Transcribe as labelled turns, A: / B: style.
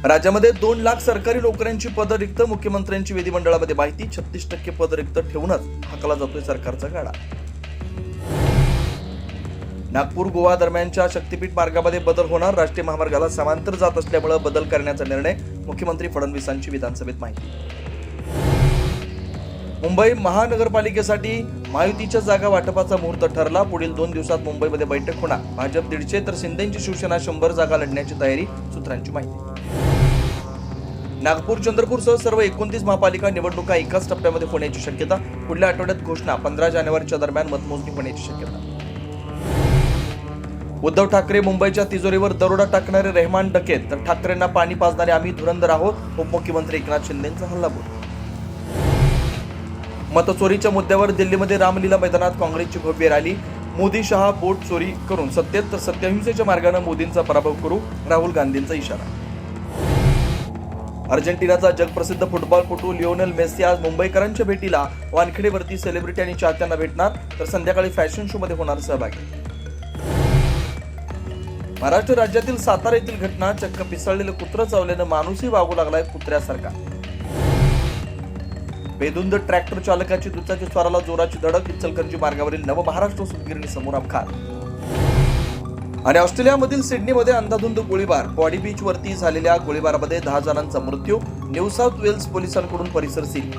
A: राज्यामध्ये 2 लाख सरकारी नोकऱ्यांची पदं रिक्त. मुख्यमंत्र्यांची विधिमंडळामध्ये माहिती. 36% पदं रिक्त ठेवूनच हाकला जातोय सरकारचा गाडा. नागपूर गोवा दरम्यानच्या शक्तीपीठ मार्गामध्ये बदल होणार. राष्ट्रीय महामार्गाला समांतर जात असल्यामुळे बदल करण्याचा निर्णय. मुख्यमंत्री फडणवीसांची विधानसभेत माहिती. मुंबई महानगरपालिकेसाठी महायुतीच्या जागा वाटपाचा मुहूर्त ठरला. पुढील 2 दिवसात मुंबईमध्ये बैठक होणार. भाजप 150 तर शिंदेची शिवसेना 100 जागा लढण्याची तयारी. सूत्रांची माहिती. नागपूर चंद्रपूरसह सर्व 29 महापालिका निवडणुका एकाच टप्प्यामध्ये होण्याची शक्यता. पुढल्या आठवड्यात घोषणा. 15 जानेवारीच्या दरम्यान मतमोजणी होण्याची शक्यता. उद्धव ठाकरे मुंबईच्या तिजोरीवर दरोडा टाकणारे रहमान डकेत, तर ठाकरेंना पाणी पाजणारे आम्ही धुरंधर आहोत. उपमुख्यमंत्री एकनाथ शिंदेंचा हल्लाबोल. मतचोरीच्या मुद्द्यावर दिल्लीमध्ये रामलीला मैदानात काँग्रेसची भव्य रॅली. मोदी शहा बोट चोरी करून सत्तेत, तर सत्यहिंसेच्या मार्गाने मोदींचा पराभव करू. राहुल गांधींचा इशारा. अर्जेंटिनाचा जगप्रसिद्ध फुटबॉलपटू लिओनेल मेसी आज मुंबईकरांच्या भेटीला. वानखेडेवरती सेलिब्रिटी आणि चाहत्यांना भेटणार, तर संध्याकाळी फॅशन शो मध्ये होणार सहभागी. महाराष्ट्र राज्यातील सातारा येथील घटना. चक्क पिसळलेलं कुत्रं चावल्यानं माणूसही वागू लागलाय कुत्र्यासारखा. बेधुंद ट्रॅक्टर चालकाची दुचाकी स्वाराला जोराची धडक. इचलकरंजी मार्गावरील नवमहाराष्ट्र सूतगिरणी समोर अपघात. आणि ऑस्ट्रेलियामधील सिडनीमध्ये अंधाधुंद गोळीबार. बॉडी बीच वरती झालेल्या गोळीबारामध्ये 10 जणांचा मृत्यू. न्यू साऊथ वेल्स पोलिसांकडून परिसर सील.